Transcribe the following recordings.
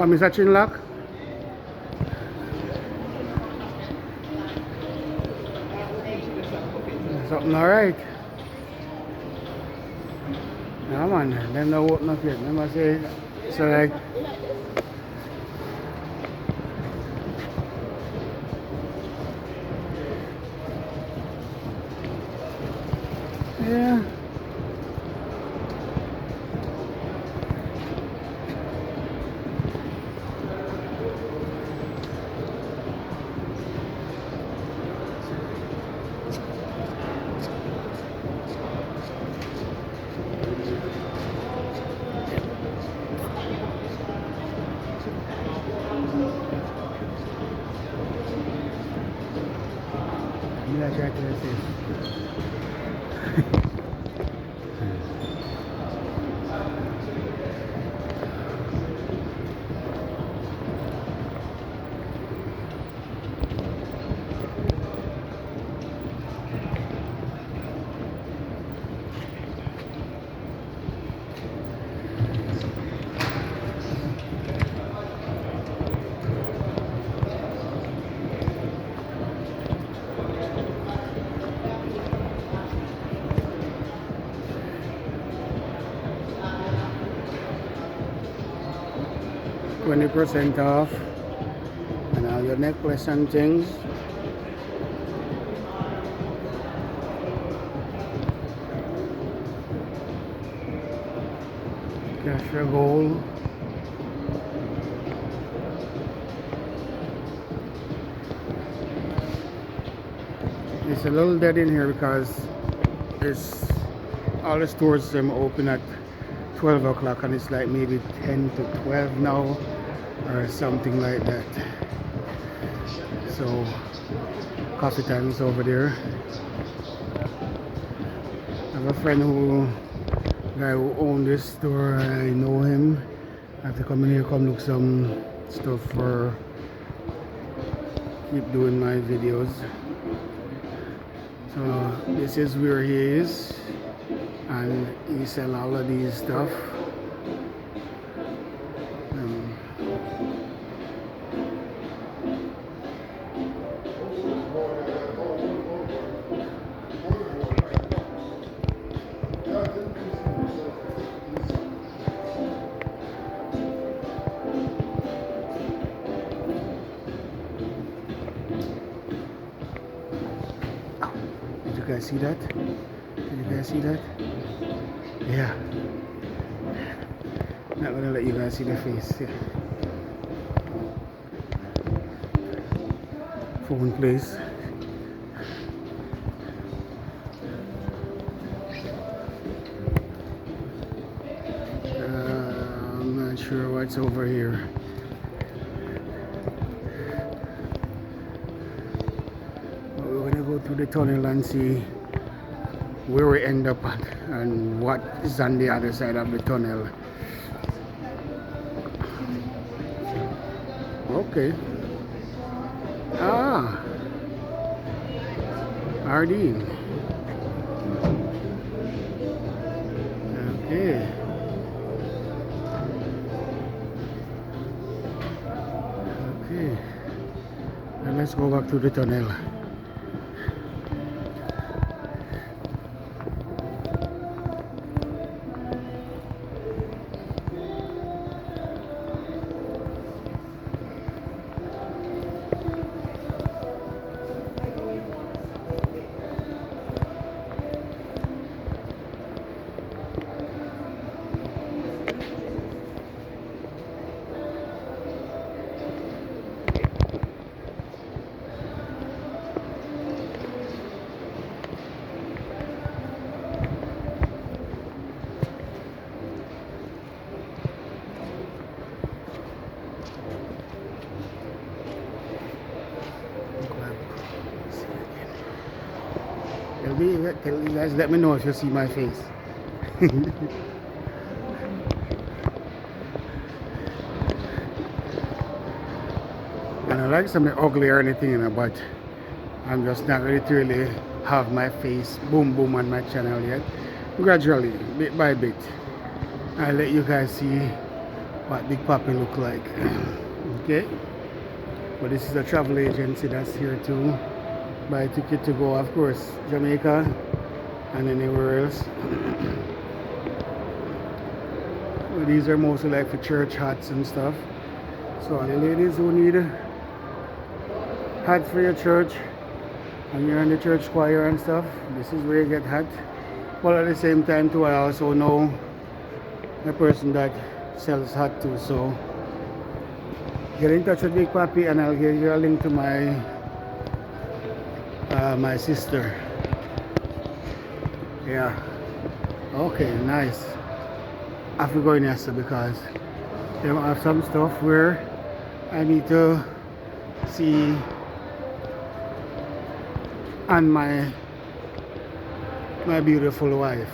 Oh, Mr. Chinlock? Something alright. Yeah, man. Them not open up yet. Them must say, so like, yeah. I'm gonna try to resist. 20% off and all your necklace and things. Cash your gold. It's a little dead in here because it's all the stores them open at 12 o'clock and it's like maybe 10 to 12 now or something like that. So coffee time is over there. I have a friend guy who owns this store. I know him. I have to come in here, come look some stuff for keep doing my videos. So this is where he is, and he sell all of these stuff. Did you guys see that? Did you guys see that? Yeah. Not gonna let you guys see the face. Yeah. Phone place. I'm not sure what's over here. But we're gonna go through the tunnel and see where we end up at and what is on the other side of the tunnel. Okay. Ah, Ardene. Okay. Okay. Now let's go back to the tunnel. Tell you guys, let me know if you see my face. And I like something ugly or anything, you know, but I'm just not ready to really have my face boom boom on my channel yet. Gradually, bit by bit, I'll let you guys see what Bigpapee look like. Okay, but this is a travel agency that's here to buy a ticket to go, of course, Jamaica and anywhere else. So these are mostly like for church hats and stuff. So the ladies who need hats for your church and you're in the church choir and stuff, this is where you get hat. But at the same time too, I also know a person that sells hat too. So get in touch with Bigpapee and I'll give you a link to my my sister. Yeah. Okay, nice. I have to go in yesterday because they have some stuff where I need to see and my beautiful wife.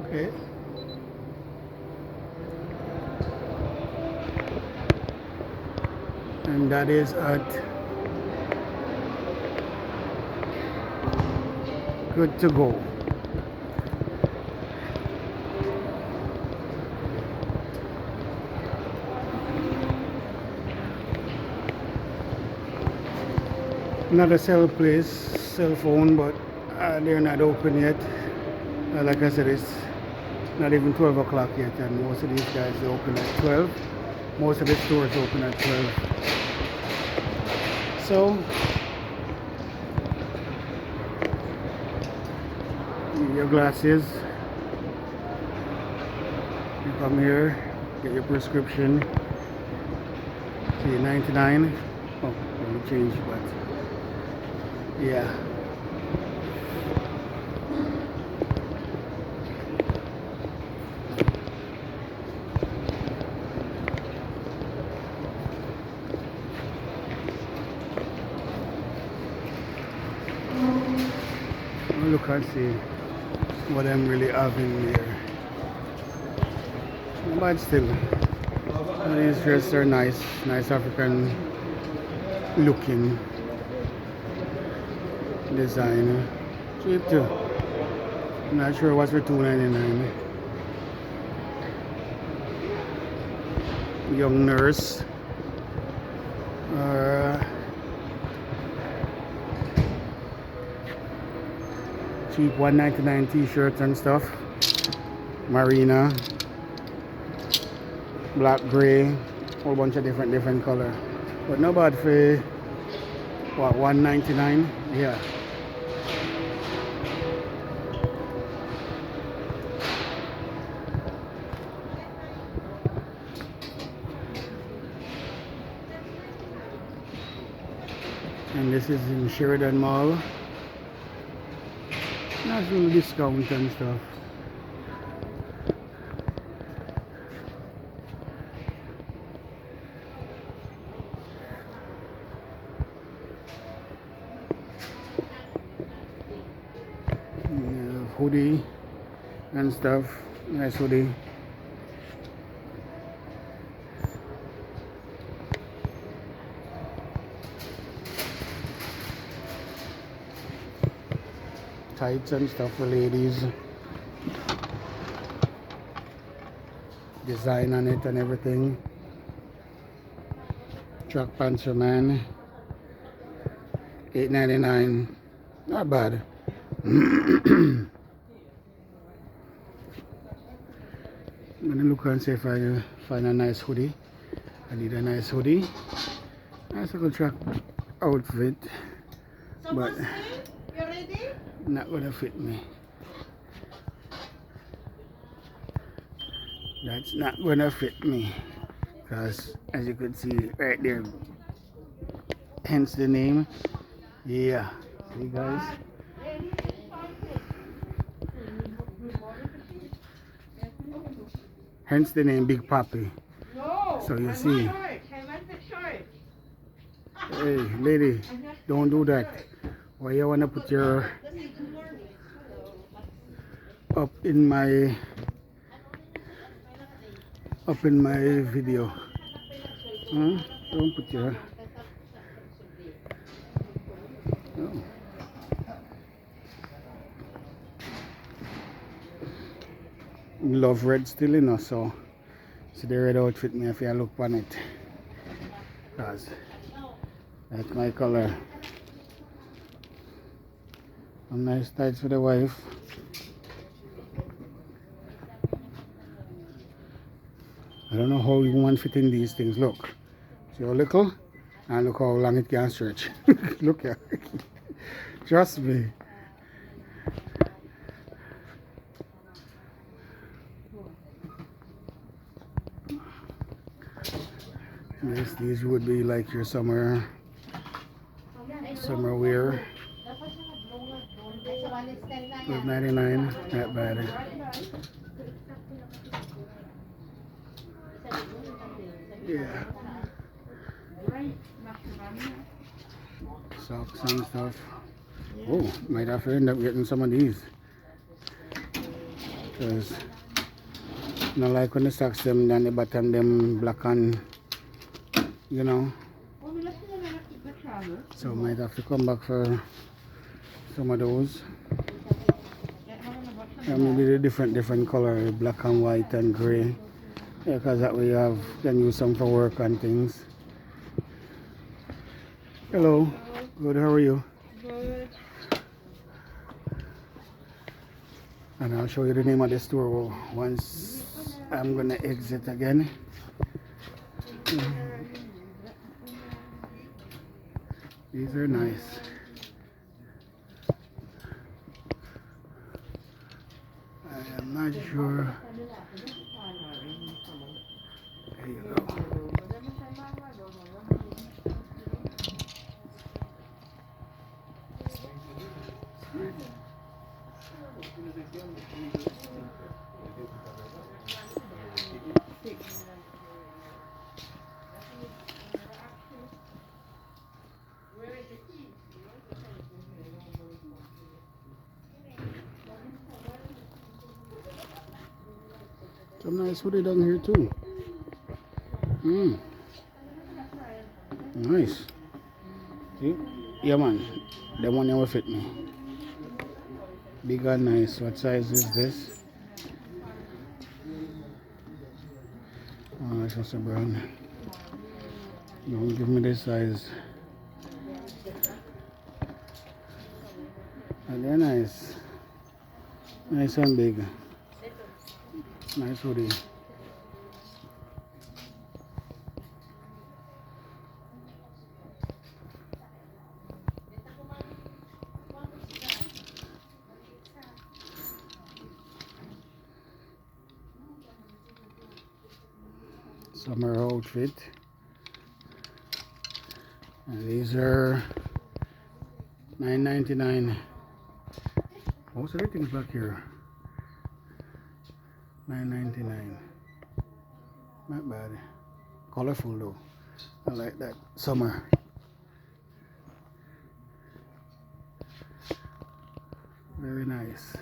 Okay. And that is at Good to Go. Not a cell place, cell phone, but they're not open yet. Like I said, it's not even 12 o'clock yet, and most of these guys open at 12. Most of the stores open at 12. So, your glasses, you come here, get your prescription. See, 99. Oh, let me change, but yeah. Oh, look and see what I'm really having here. But still, these dresses are nice African looking design. Cheap too. I'm not sure what's for $2.99. Young nurse. Cheap $1.99 t-shirts and stuff. Marina. Black, gray, whole bunch of different color. But not bad for what, $1.99? Yeah. And this is in Sheridan Mall. Nice little discount and stuff. Yeah, hoodie and stuff. Nice hoodie. Tights and stuff for ladies. Design on it and everything. Track pants for man. $8.99. Not bad. I'm gonna look and see if I find a nice hoodie. I need a nice hoodie. Nice little track outfit. But you ready? Not gonna fit me. That's not gonna fit me. Because as you can see right there, hence the name. Yeah. See guys? Hence the name Bigpapee. So you see. Hey lady, don't do that. Why you wanna put your up in my video? Huh? Don't put your oh. love red still, you know, so see the red outfit me if I look on it. Cause that's my color. Some nice tights for the wife. I don't know how you want fit in these things. Look. See how little? And look how long it can stretch. Look here. Trust me. These would be like your summer wear. $12.99, not bad. Yeah. Socks and stuff. Oh, might have to end up getting some of these. Because you know, like when the socks them down the bottom them black and you know. So might have to come back for some of those. And maybe the different color, black and white and grey. Yeah, because that way you can use some for work and things. Hello. Good, how are you? Good. And I'll show you the name of the store once I'm gonna exit again. These are nice. I am not sure. There you go. Some nice hoodie down here too. Nice. See? Yeah man, the one that will fit me. Big and nice. What size is this? Oh, it's just a brown. Don't give me this size. And they're nice. Nice and big. Nice hoodie. Summer outfit. And these are $9.99. Most of the things back here. $9.99. Not bad. Colorful though. I like that. Summer. Very nice.